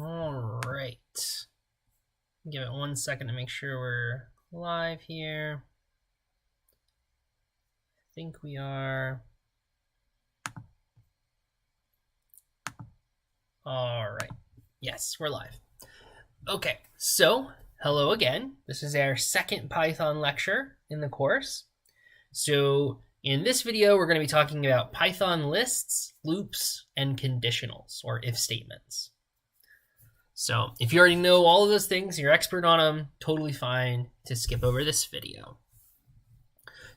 All right. Give it 1 second to make sure we're live here. I think we are. All right. Yes, we're live. Okay, so hello again. This is our second Python lecture in the course. So in this video, we're going to be talking about Python lists, loops, and conditionals, or if statements. So if you already know all of those things, you're expert on them, totally fine to skip over this video.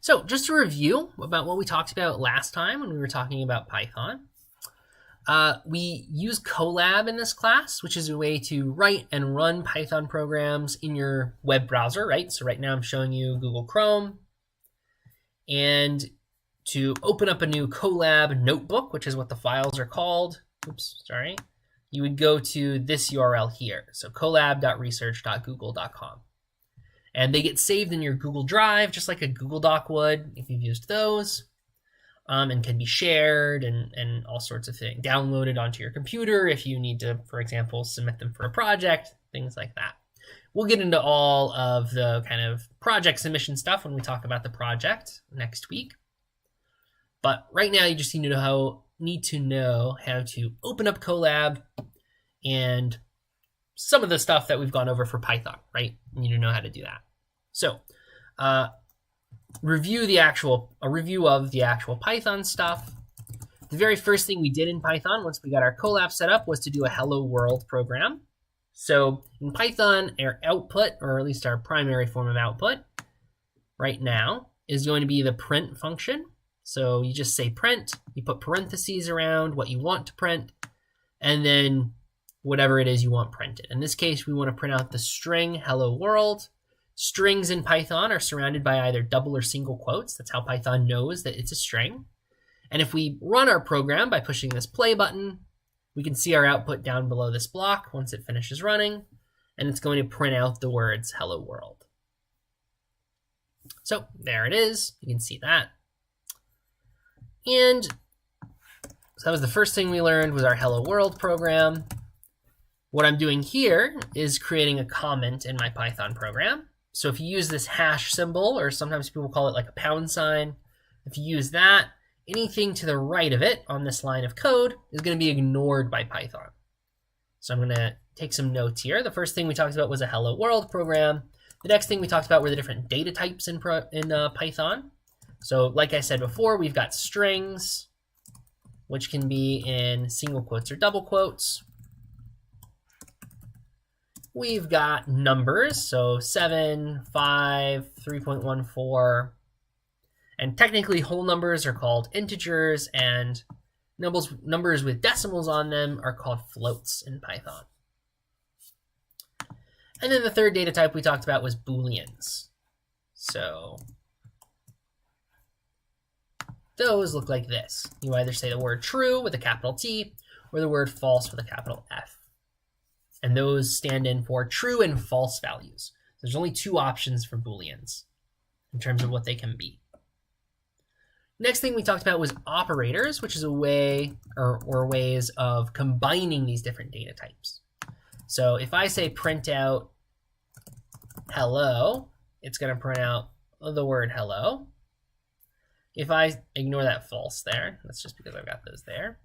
So just a review about what we talked about last time when we were talking about Python. We use Colab in this class, which is a way to write and run Python programs in your web browser, right? So right now I'm showing you Google Chrome. And to open up a new Colab notebook, which is what the files are called, you would go to this URL here. So colab.research.google.com. And they get saved in your Google Drive, just like a Google Doc would if you've used those, and can be shared and all sorts of things. Downloaded onto your computer if you need to, for example, submit them for a project, things like that. We'll get into all of the kind of project submission stuff when we talk about the project next week. But right now, you just need to know how to open up Colab and some of the stuff that we've gone over for Python, right? You need to know how to do that. So, a review of the actual Python stuff. The very first thing we did in Python once we got our Colab set up was to do a hello world program. So in Python, our output, or at least our primary form of output right now, is going to be the print function. So you just say print, you put parentheses around what you want to print, and then whatever it is you want printed. In this case, we want to print out the string hello world. Strings in Python are surrounded by either double or single quotes. That's how Python knows that it's a string. And if we run our program by pushing this play button, we can see our output down below this block once it finishes running, and it's going to print out the words hello world. So there it is. You can see that. And so that was the first thing we learned, was our hello world program. What I'm doing here is creating a comment in my Python program. So if you use this hash symbol, or sometimes people call it like a pound sign, if you use that, anything to the right of it on this line of code is going to be ignored by Python. So I'm going to take some notes here. The first thing we talked about was a hello world program. The next thing we talked about were the different data types in Python. So like I said before, we've got strings, which can be in single quotes or double quotes. We've got numbers, so 7, 5, 3.14. And technically, whole numbers are called integers, and numbers with decimals on them are called floats in Python. And then the third data type we talked about was Booleans. So those look like this. You either say the word true with a capital T or the word false with a capital F. And those stand in for true and false values. There's only two options for Booleans in terms of what they can be. Next thing we talked about was operators, which is a way or ways of combining these different data types. So if I say print out hello, it's going to print out the word hello. If I ignore that false there, that's just because I've got those there.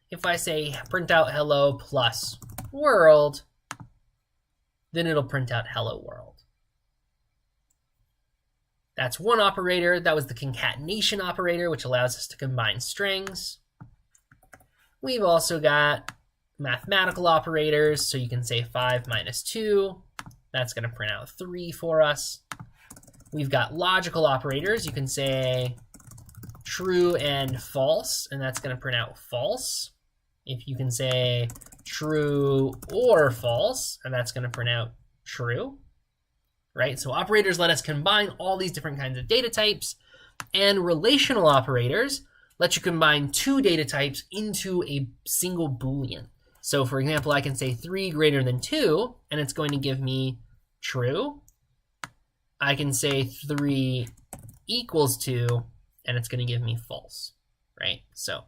If I say print out hello plus world, then it'll print out hello world. That's one operator. That was the concatenation operator, which allows us to combine strings. We've also got mathematical operators. So you can say 5 minus 2. That's going to print out 3 for us. We've got logical operators. You can say true and false, and that's going to print out false. If you can say true or false, and that's going to print out true. Right? So operators let us combine all these different kinds of data types, and relational operators let you combine two data types into a single Boolean. So for example, I can say 3 greater than 2, and it's going to give me true. I can say 3 equals 2, and it's going to give me false, right? So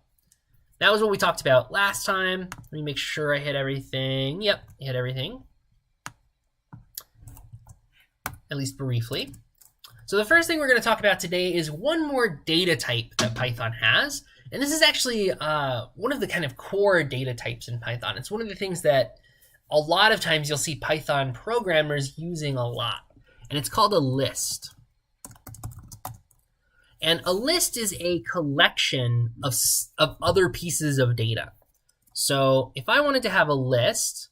That was what we talked about last time. Let me make sure I hit everything. Yep, hit everything. At least briefly. So the first thing we're going to talk about today is one more data type that Python has. And this is actually one of the kind of core data types in Python. It's one of the things that a lot of times you'll see Python programmers using a lot. And it's called a list. And a list is a collection of other pieces of data. So if I wanted to have a list,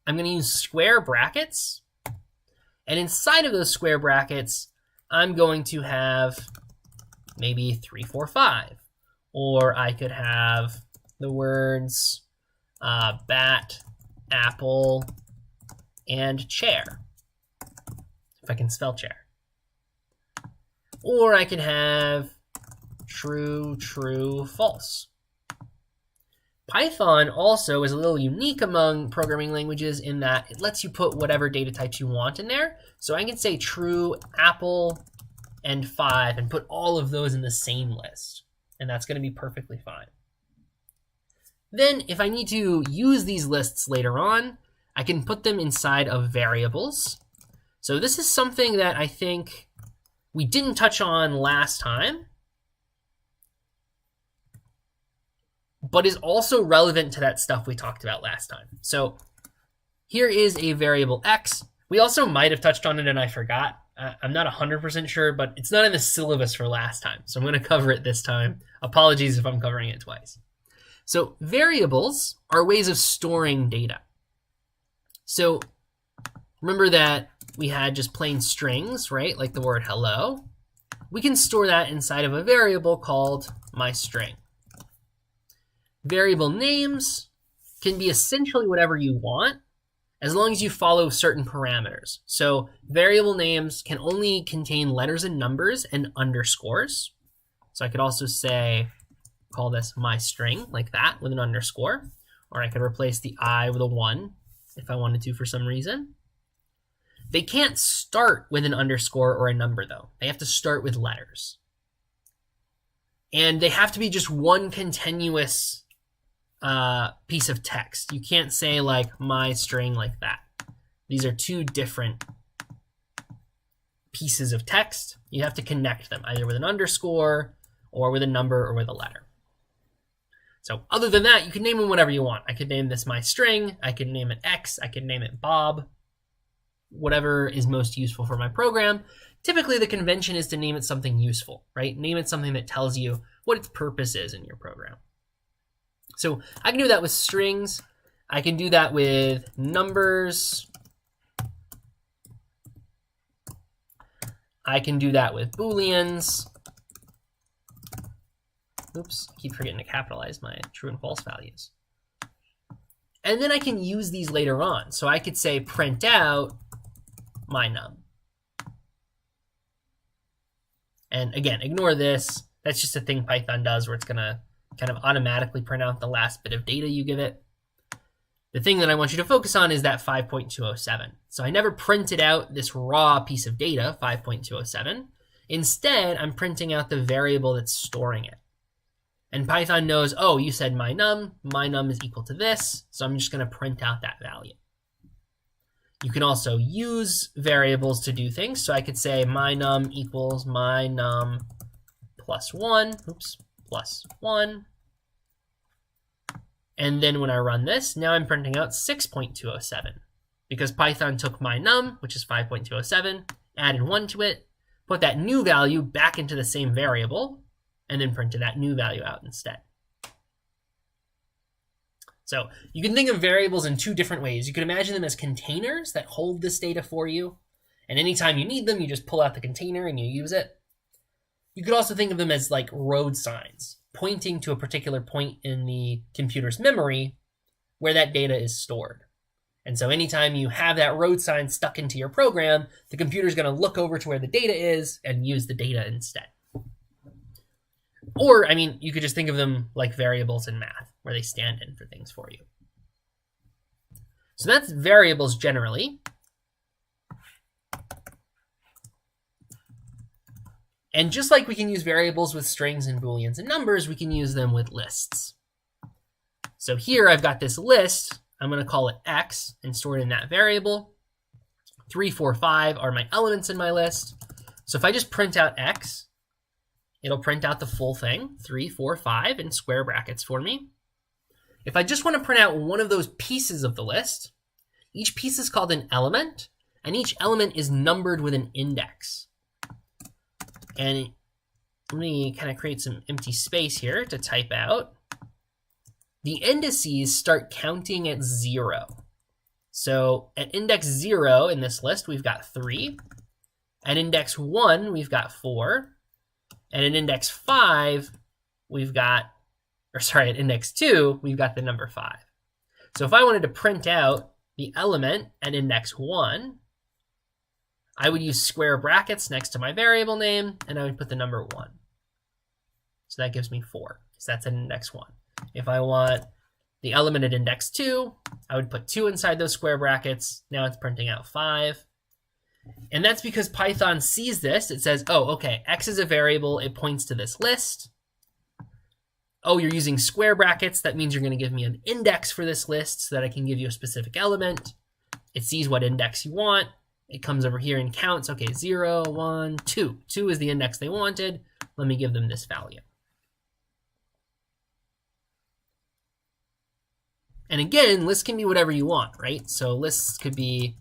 I'm going to use square brackets. And inside of those square brackets, I'm going to have maybe 3, 4, 5. Or I could have the words bat, apple, and chair, if I can spell chair. Or I could have true, true, false. Python also is a little unique among programming languages in that it lets you put whatever data types you want in there. So I can say true, apple, and 5 and put all of those in the same list. And that's going to be perfectly fine. Then if I need to use these lists later on, I can put them inside of variables. So this is something that I think we didn't touch on last time, but is also relevant to that stuff we talked about last time. So here is a variable x. We also might have touched on it and I forgot. I'm not 100% sure, but it's not in the syllabus for last time. So I'm going to cover it this time. Apologies if I'm covering it twice. So variables are ways of storing data. So remember that we had just plain strings, right? Like the word hello. We can store that inside of a variable called myString. Variable names can be essentially whatever you want as long as you follow certain parameters. So variable names can only contain letters and numbers and underscores. So I could also say, call this myString like that with an underscore, or I could replace the I with a 1 if I wanted to for some reason. They can't start with an underscore or a number though. They have to start with letters. And they have to be just one continuous piece of text. You can't say like myString like that. These are two different pieces of text. You have to connect them either with an underscore or with a number or with a letter. So other than that, you can name them whatever you want. I could name this myString. I could name it X. I could name it Bob. Whatever is most useful for my program. Typically, the convention is to name it something useful, right? Name it something that tells you what its purpose is in your program. So I can do that with strings. I can do that with numbers. I can do that with Booleans. Oops, I keep forgetting to capitalize my true and false values. And then I can use these later on. So I could say print out my num. And again, ignore this. That's just a thing Python does where it's going to kind of automatically print out the last bit of data you give it. The thing that I want you to focus on is that 5.207. So I never printed out this raw piece of data, 5.207. Instead, I'm printing out the variable that's storing it. And Python knows, oh, you said my num is equal to this, so I'm just going to print out that value. You can also use variables to do things. So I could say my num equals my num plus 1, plus 1. And then when I run this, now I'm printing out 6.207 because Python took my num, which is 5.207, added 1 to it, put that new value back into the same variable, and then printed that new value out instead. So you can think of variables in two different ways. You can imagine them as containers that hold this data for you. And anytime you need them, you just pull out the container and you use it. You could also think of them as like road signs, pointing to a particular point in the computer's memory where that data is stored. And so anytime you have that road sign stuck into your program, the computer's going to look over to where the data is and use the data instead. Or, I mean, you could just think of them like variables in math, where they stand in for things for you. So that's variables generally. And just like we can use variables with strings and booleans and numbers, we can use them with lists. So here I've got this list. I'm going to call it x and store it in that variable. 3, 4, 5 are my elements in my list. So if I just print out x, it'll print out the full thing, 3, 4, 5 in square brackets for me. If I just want to print out one of those pieces of the list, each piece is called an element, and each element is numbered with an index. And let me kind of create some empty space here to type out. The indices start counting at 0. So at index 0 in this list, we've got 3. At index 1, we've got 4. And at index 5, we've got, at index 2, we've got the number 5. So if I wanted to print out the element at index 1, I would use square brackets next to my variable name, and I would put the number 1. So that gives me 4, because that's at index 1. If I want the element at index 2, I would put 2 inside those square brackets. Now it's printing out 5. And that's because Python sees this. It says, oh, okay, x is a variable. It points to this list. Oh, you're using square brackets. That means you're going to give me an index for this list so that I can give you a specific element. It sees what index you want. It comes over here and counts. Okay, 0, 1, 2. 2 is the index they wanted. Let me give them this value. And again, lists can be whatever you want, right? So lists could be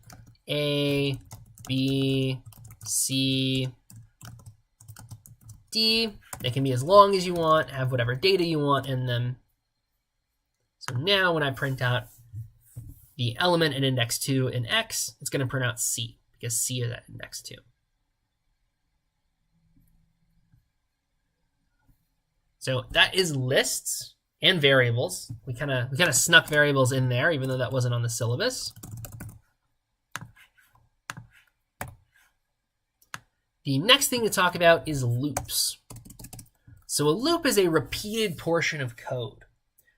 A, B, C, D. They can be as long as you want, have whatever data you want in them. So now when I print out the element at index 2 in X, it's going to print out C, because C is at index 2. So that is lists and variables. We kind of snuck variables in there, even though that wasn't on the syllabus. The next thing to talk about is loops. So a loop is a repeated portion of code.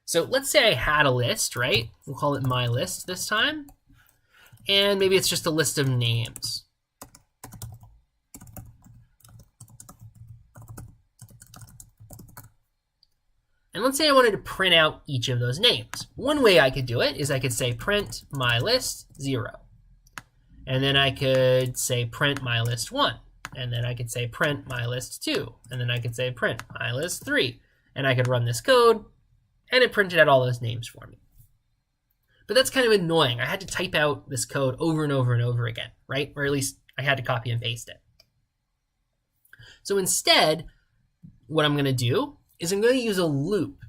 So let's say I had a list, right? We'll call it my list this time. And maybe it's just a list of names. And let's say I wanted to print out each of those names. One way I could do it is I could say print my list 0. And then I could say print my list 1. And then I could say print my list 2. And then I could say print my list 3. And I could run this code, and it printed out all those names for me. But that's kind of annoying. I had to type out this code over and over and over again, right? Or at least I had to copy and paste it. So instead, what I'm going to do is I'm going to use a loop.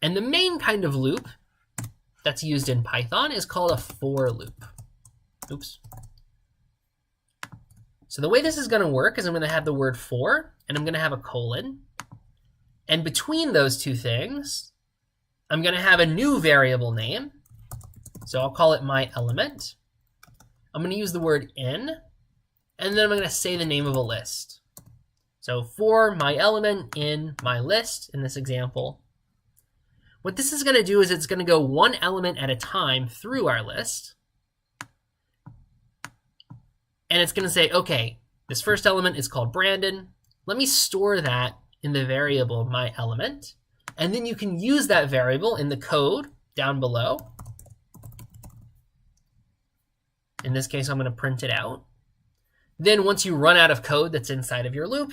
And the main kind of loop that's used in Python is called a for loop. Oops. So the way this is going to work is I'm going to have the word for, and I'm going to have a colon. And between those two things, I'm going to have a new variable name. So I'll call it my element. I'm going to use the word in, and then I'm going to say the name of a list. So for my element in my list, in this example, what this is going to do is it's going to go one element at a time through our list. And it's going to say, okay, this first element is called Brandon. Let me store that in the variable my element. And then you can use that variable in the code down below. In this case, I'm going to print it out. Then once you run out of code that's inside of your loop,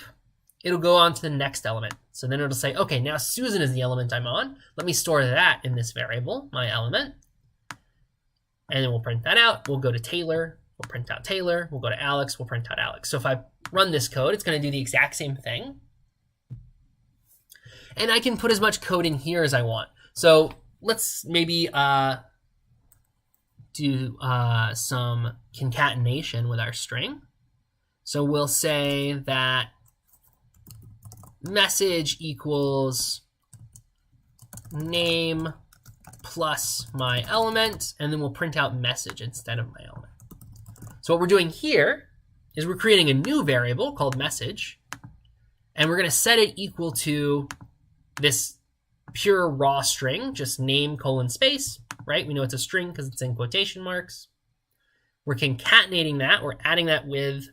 it'll go on to the next element. So then it'll say, okay, now Susan is the element I'm on. Let me store that in this variable, my element. And then we'll print that out. We'll go to Taylor. We'll print out Taylor. We'll go to Alex. We'll print out Alex. So if I run this code, it's going to do the exact same thing. And I can put as much code in here as I want. So let's maybe do some concatenation with our string. So we'll say that message equals name plus my element, and then we'll print out message instead of my element. So what we're doing here is we're creating a new variable called message, and we're going to set it equal to this pure raw string, just name colon space, right? We know it's a string because it's in quotation marks. We're concatenating that. We're adding that with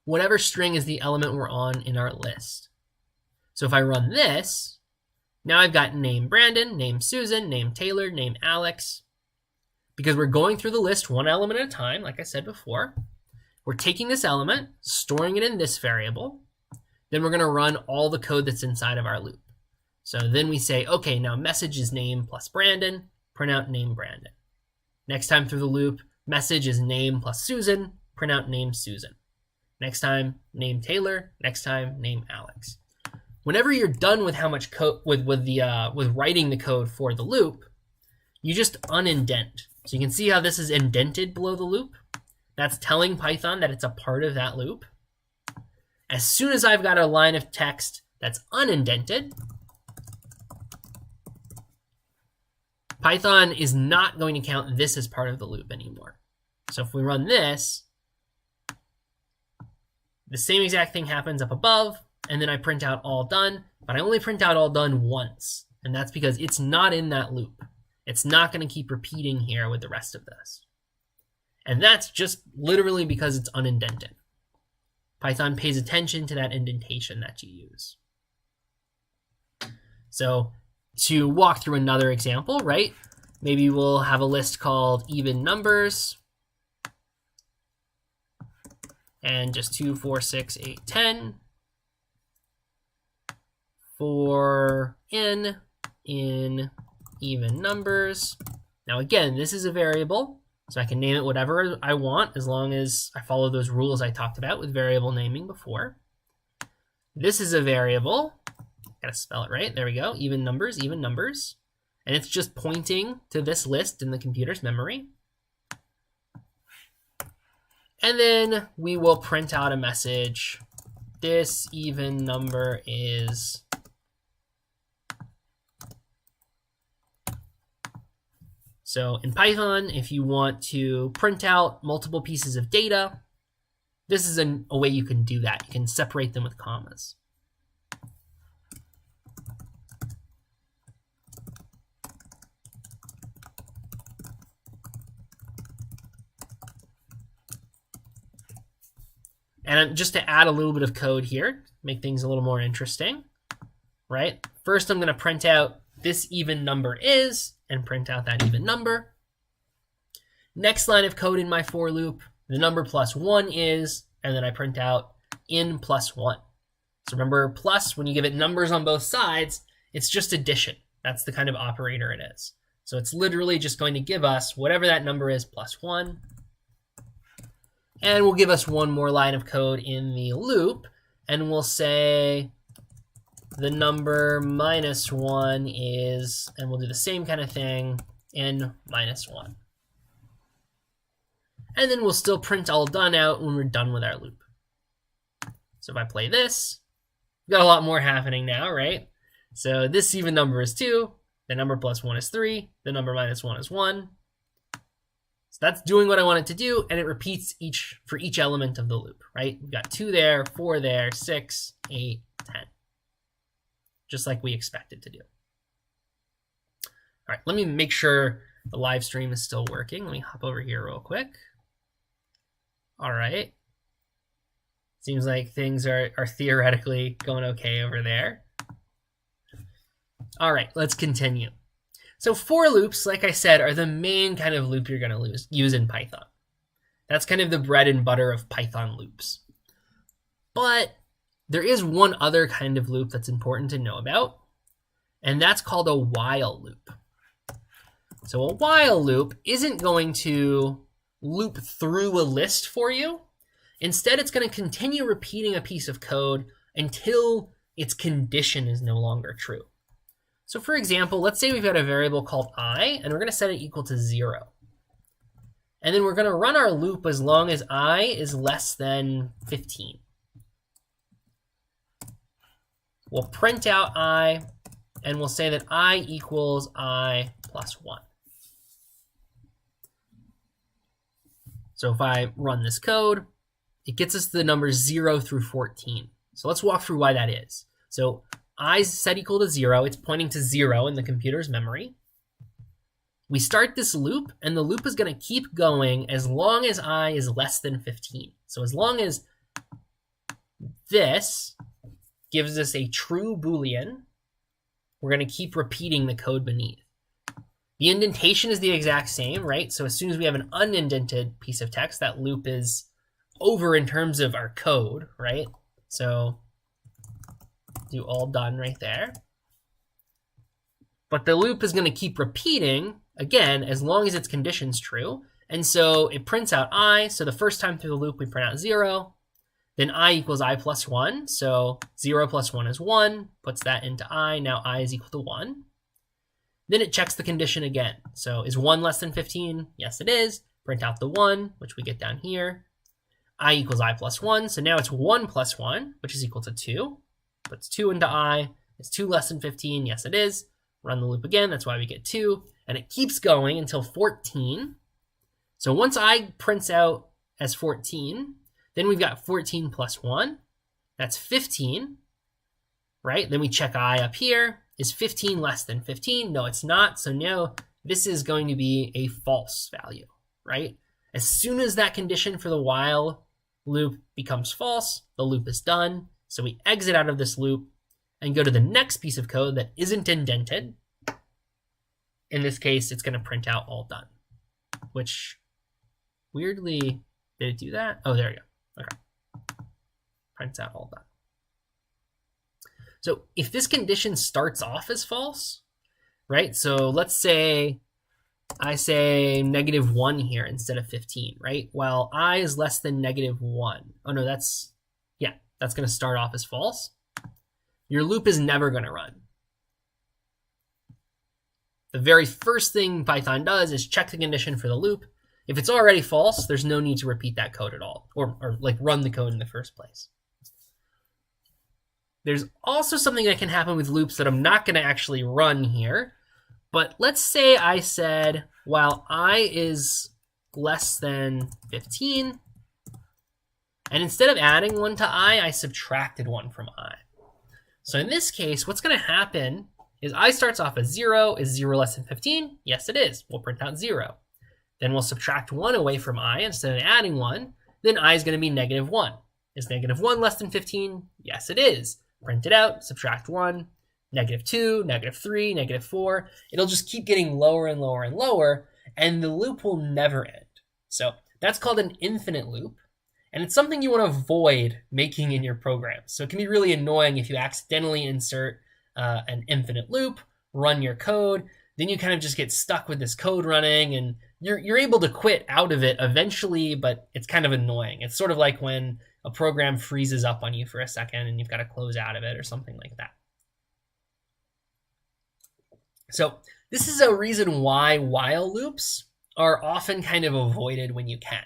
whatever string is the element we're on in our list. So if I run this, now I've got name Brandon, name Susan, name Taylor, name Alex. Because we're going through the list one element at a time, like I said before. We're taking this element, storing it in this variable. Then we're going to run all the code that's inside of our loop. So then we say, okay, now message is name plus Brandon, print out name Brandon. Next time through the loop, message is name plus Susan, print out name Susan. Next time, name Taylor. Next time, name Alex. Whenever you're done with how much code with writing the code for the loop, you just unindent. So you can see how this is indented below the loop. That's telling Python that it's a part of that loop. As soon as I've got a line of text that's unindented, Python is not going to count this as part of the loop anymore. So if we run this, the same exact thing happens up above, and then I print out all done, but I only print out all done once, and that's because it's not in that loop. It's not going to keep repeating here with the rest of this. And that's just literally because it's unindented. Python pays attention to that indentation that you use. So to walk through another example, right? Maybe we'll have a list called even numbers. And just 2, 4, 6, 8, 10 for n in even numbers. Now again, this is a variable, so I can name it whatever I want as long as I follow those rules I talked about with variable naming before. This is a variable. Gotta spell it right. There we go. Even numbers. And it's just pointing to this list in the computer's memory. And then we will print out a message. This even number is so in Python, if you want to print out multiple pieces of data, this is a way you can do that. You can separate them with commas. And just to add a little bit of code here, make things a little more interesting, right? First, I'm going to print out this even number is, and print out that even number. Next line of code in my for loop, the number plus 1 is, and then I print out in plus 1. So remember, plus, when you give it numbers on both sides, it's just addition. That's the kind of operator it is. So it's literally just going to give us whatever that number is plus 1. And we'll give us one more line of code in the loop, and we'll say the number minus 1 is, and we'll do the same kind of thing in minus 1. And then we'll still print all done out when we're done with our loop. So if I play this, we've got a lot more happening now, right? So this even number is 2, the number plus 1 is 3, the number minus 1 is 1. So that's doing what I want it to do, and it repeats for each element of the loop, right? We've got 2 there, 4 there, 6, 8, 10. Just like we expected to do. All right, let me make sure the live stream is still working. Let me hop over here real quick. All right. Seems like things are theoretically going okay over there. All right, let's continue. So for loops, like I said, are the main kind of loop you're going to use in Python. That's kind of the bread and butter of Python loops. But there is one other kind of loop that's important to know about, and that's called a while loop. So a while loop isn't going to loop through a list for you. Instead, it's going to continue repeating a piece of code until its condition is no longer true. So for example, let's say we've got a variable called I, and we're going to set it equal to 0. And then we're going to run our loop as long as I is less than 15. We'll print out I, and we'll say that I equals I plus 1. So if I run this code, it gets us the numbers 0 through 14. So let's walk through why that is. So I is set equal to 0. It's pointing to 0 in the computer's memory. We start this loop, and the loop is going to keep going as long as I is less than 15. So as long as this gives us a true Boolean. We're going to keep repeating the code beneath. The indentation is the exact same, right? So as soon as we have an unindented piece of text, that loop is over in terms of our code, right? So do all done right there. But the loop is going to keep repeating, again, as long as its condition's true. And so it prints out I. So the first time through the loop, we print out 0. Then I equals I plus 1. So 0 plus 1 is 1. Puts that into I. Now I is equal to 1. Then it checks the condition again. So is 1 less than 15? Yes, it is. Print out the 1, which we get down here. I equals I plus 1. So now it's 1 plus 1, which is equal to 2. Puts 2 into I. Is 2 less than 15? Yes, it is. Run the loop again. That's why we get 2. And it keeps going until 14. So once I prints out as 14, then we've got 14 plus 1. That's 15, right? Then we check I up here. Is 15 less than 15? No, it's not. So now this is going to be a false value, right? As soon as that condition for the while loop becomes false, the loop is done. So we exit out of this loop and go to the next piece of code that isn't indented. In this case, it's going to print out all done, which weirdly, did it do that? Oh, there we go. Okay. Prints out all done. So if this condition starts off as false, right? So let's say I say -1 here instead of 15, right? Well, I is less than -1. Oh no, that's going to start off as false. Your loop is never going to run. The very first thing Python does is check the condition for the loop. If it's already false, there's no need to repeat that code at all, or like run the code in the first place. There's also something that can happen with loops that I'm not going to actually run here. But let's say I said, while I is less than 15, and instead of adding 1 to I subtracted 1 from I. So in this case, what's going to happen is I starts off as 0. Is 0 less than 15? Yes, it is. We'll print out 0. Then we'll subtract 1 away from I instead of adding 1. Then I is going to be -1. Is -1 less than 15? Yes, it is. Print it out, subtract 1, -2, -3, -4. It'll just keep getting lower and lower and lower, and the loop will never end. So that's called an infinite loop, and it's something you want to avoid making in your programs. So it can be really annoying if you accidentally insert an infinite loop, run your code, then you kind of just get stuck with this code running, and you're able to quit out of it eventually, but it's kind of annoying. It's sort of like when a program freezes up on you for a second and you've got to close out of it or something like that. So this is a reason why while loops are often kind of avoided when you can.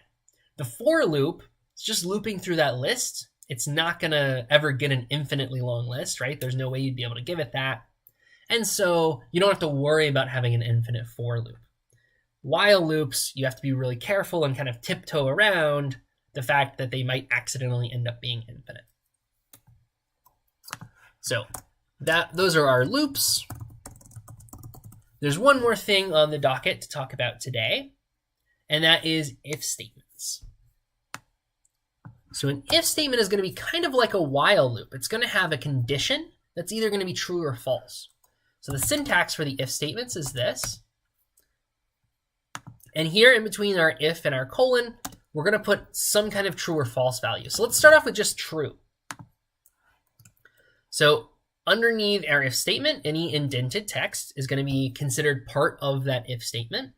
The for loop is just looping through that list. It's not going to ever get an infinitely long list, right? There's no way you'd be able to give it that. And so you don't have to worry about having an infinite for loop. While loops, you have to be really careful and kind of tiptoe around the fact that they might accidentally end up being infinite. So those are our loops. There's one more thing on the docket to talk about today, and that is if statements. So an if statement is going to be kind of like a while loop. It's going to have a condition that's either going to be true or false. So the syntax for the if statements is this. And here in between our if and our colon, we're going to put some kind of true or false value. So let's start off with just true. So underneath our if statement, any indented text is going to be considered part of that if statement.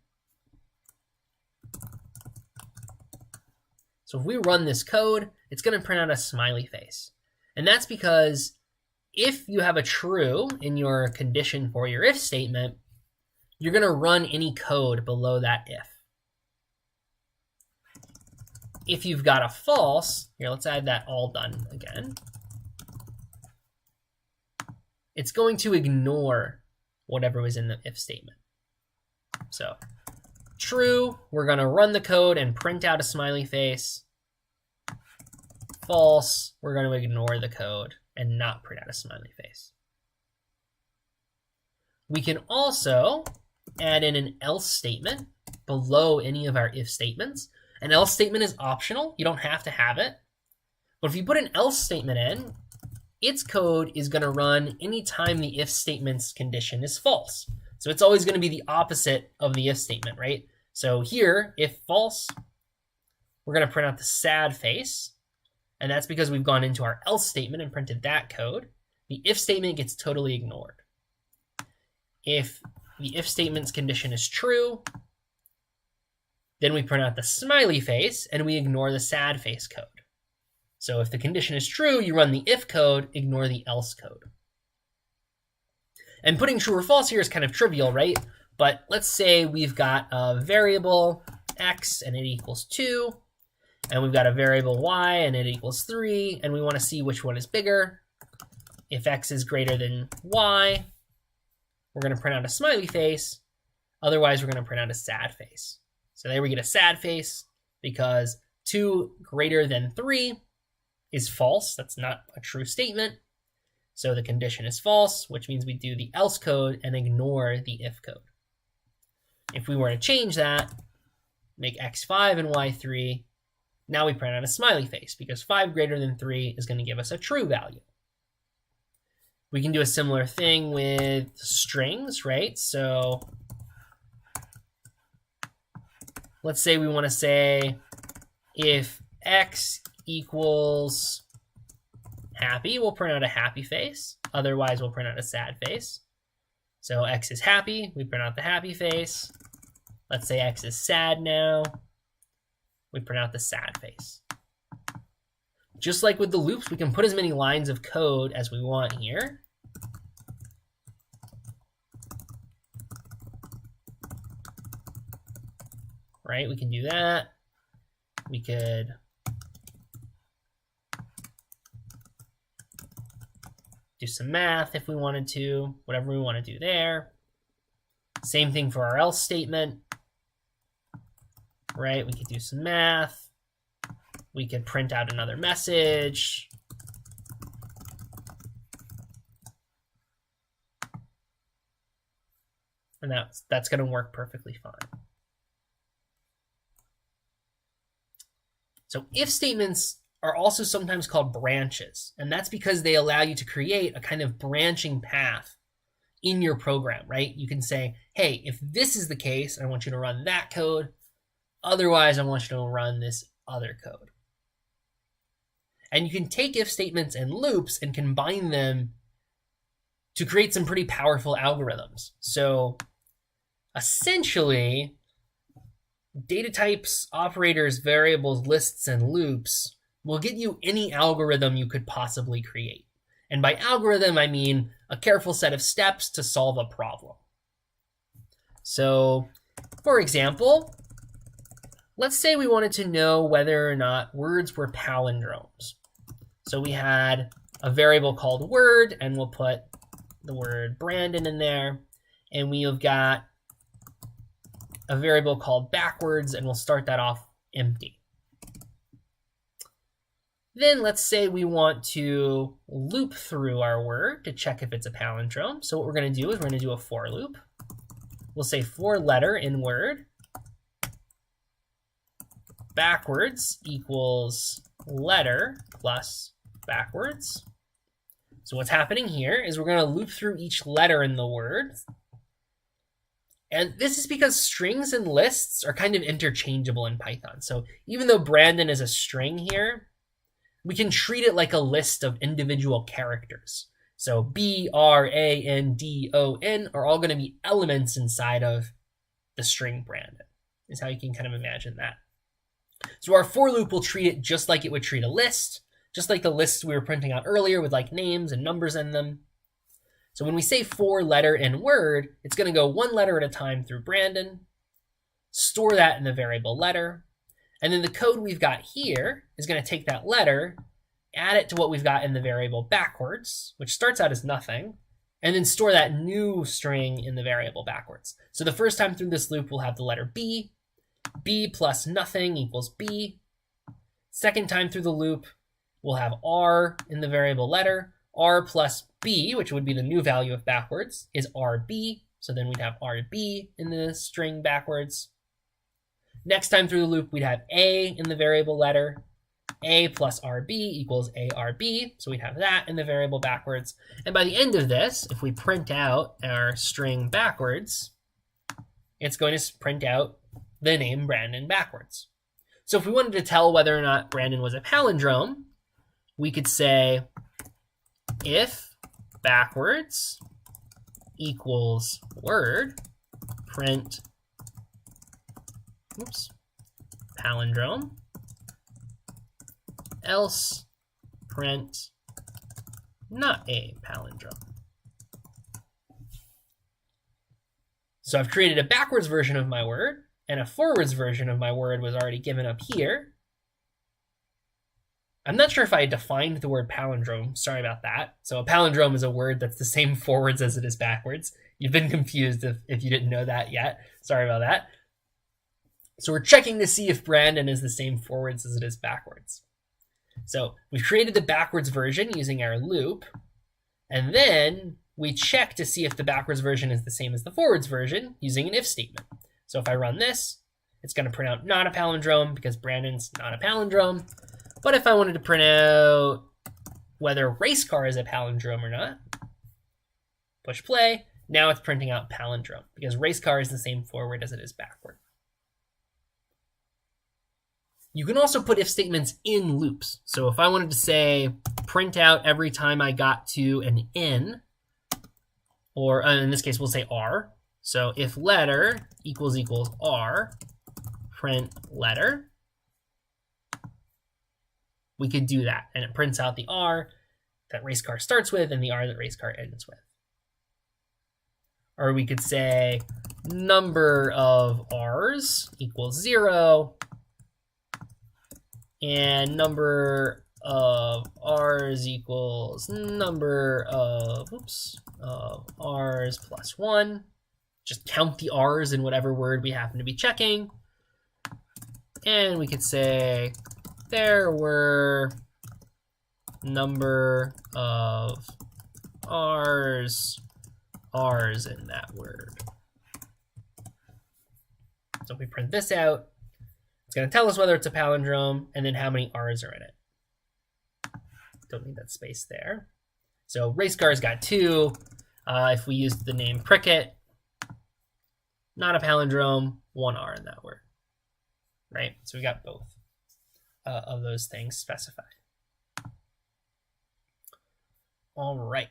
So if we run this code, it's going to print out a smiley face. And that's because if you have a true in your condition for your if statement, you're going to run any code below that if. If you've got a false, here, let's add that all done again. It's going to ignore whatever was in the if statement. So true, we're going to run the code and print out a smiley face. False, we're going to ignore the code and not print out a smiley face. We can also add in an else statement below any of our if statements. An else statement is optional. You don't have to have it. But if you put an else statement in, its code is going to run anytime the if statement's condition is false. So it's always going to be the opposite of the if statement, right? So here, if false, we're going to print out the sad face. And that's because we've gone into our else statement and printed that code. The if statement gets totally ignored. If the if statement's condition is true, then we print out the smiley face and we ignore the sad face code. So if the condition is true, you run the if code, ignore the else code. And putting true or false here is kind of trivial, right? But let's say we've got a variable x and it equals 2, and we've got a variable y and it equals 3, and we want to see which one is bigger. If x is greater than y, we're going to print out a smiley face. Otherwise, we're going to print out a sad face. So there we get a sad face because 2 greater than 3 is false. That's not a true statement. So the condition is false, which means we do the else code and ignore the if code. If we were to change that, make x 5 and y 3, now we print out a smiley face because 5 greater than 3 is going to give us a true value. We can do a similar thing with strings, right? So let's say we want to say if x equals happy, we'll print out a happy face. Otherwise, we'll print out a sad face. So x is happy, we print out the happy face. Let's say x is sad now, we print out the sad face. Just like with the loops, we can put as many lines of code as we want here. Right, we can do that. We could do some math if we wanted to, whatever we want to do there. Same thing for our else statement, right? We could do some math. We could print out another message. And that's going to work perfectly fine. So if statements are also sometimes called branches, and that's because they allow you to create a kind of branching path in your program, right? You can say, hey, if this is the case, I want you to run that code. Otherwise, I want you to run this other code. And you can take if statements and loops and combine them to create some pretty powerful algorithms. So essentially, data types, operators, variables, lists, and loops will get you any algorithm you could possibly create. And by algorithm, I mean a careful set of steps to solve a problem. So, for example, let's say we wanted to know whether or not words were palindromes. So we had a variable called word, and we'll put the word Brandon in there. And we've got a variable called backwards, and we'll start that off empty. Then let's say we want to loop through our word to check if it's a palindrome. So what we're going to do is we're going to do a for loop. We'll say for letter in word backwards equals letter plus backwards. So what's happening here is we're going to loop through each letter in the word. And this is because strings and lists are kind of interchangeable in Python. So even though Brandon is a string here, we can treat it like a list of individual characters. So B, R, A, N, D, O, N are all going to be elements inside of the string Brandon, is how you can kind of imagine that. So our for loop will treat it just like it would treat a list, just like the lists we were printing out earlier with like names and numbers in them. So when we say for letter in word, it's going to go one letter at a time through Brandon, store that in the variable letter, and then the code we've got here is going to take that letter, add it to what we've got in the variable backwards, which starts out as nothing, and then store that new string in the variable backwards. So the first time through this loop, we'll have the letter B. B plus nothing equals B. Second time through the loop, we'll have R in the variable letter. R plus B, which would be the new value of backwards, is RB. So then we'd have RB in the string backwards. Next time through the loop, we'd have A in the variable letter. A plus RB equals ARB. So we'd have that in the variable backwards. And by the end of this, if we print out our string backwards, it's going to print out the name Brandon backwards. So if we wanted to tell whether or not Brandon was a palindrome, we could say if backwards equals word, print, palindrome, else print not a palindrome. So I've created a backwards version of my word, and a forwards version of my word was already given up here. I'm not sure if I defined the word palindrome. Sorry about that. So a palindrome is a word that's the same forwards as it is backwards. You've been confused if you didn't know that yet. Sorry about that. So we're checking to see if Brandon is the same forwards as it is backwards. So we've created the backwards version using our loop, and then we check to see if the backwards version is the same as the forwards version using an if statement. So if I run this, it's going to print out not a palindrome because Brandon's not a palindrome. But if I wanted to print out whether race car is a palindrome or not, push play. Now it's printing out palindrome because race car is the same forward as it is backward. You can also put if statements in loops. So if I wanted to say print out every time I got to an N, or in this case we'll say R. So if letter equals R, print letter, we could do that. And it prints out the R that race car starts with and the R that race car ends with. Or we could say number of R's equals 0, and number of R's equals number of R's plus 1. Just count the R's in whatever word we happen to be checking. And we could say there were number of R's in that word. So if we print this out, it's going to tell us whether it's a palindrome and then how many R's are in it. Don't need that space there. So race car's got 2. If we used the name Prickett, not a palindrome, 1 R in that word, right? So we got both of those things specified. All right.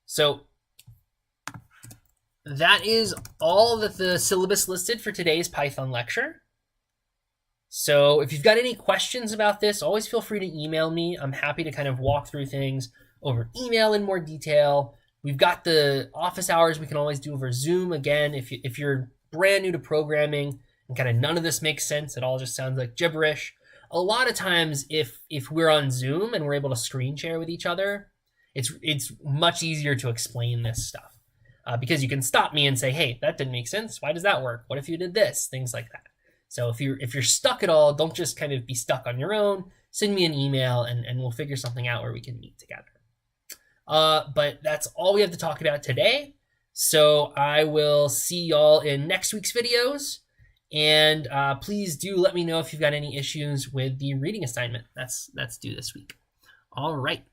So that is all that the syllabus listed for today's Python lecture. So if you've got any questions about this, always feel free to email me. I'm happy to kind of walk through things over email in more detail. We've got the office hours we can always do over Zoom. Again, if you're brand new to programming and kind of none of this makes sense, it all just sounds like gibberish. A lot of times if we're on Zoom and we're able to screen share with each other, it's much easier to explain this stuff because you can stop me and say, hey, that didn't make sense. Why does that work? What if you did this? Things like that. So if you're stuck at all, don't just kind of be stuck on your own. Send me an email and we'll figure something out where we can meet together. But that's all we have to talk about today. So I will see y'all in next week's videos. And please do let me know if you've got any issues with the reading assignment that's due this week. All right.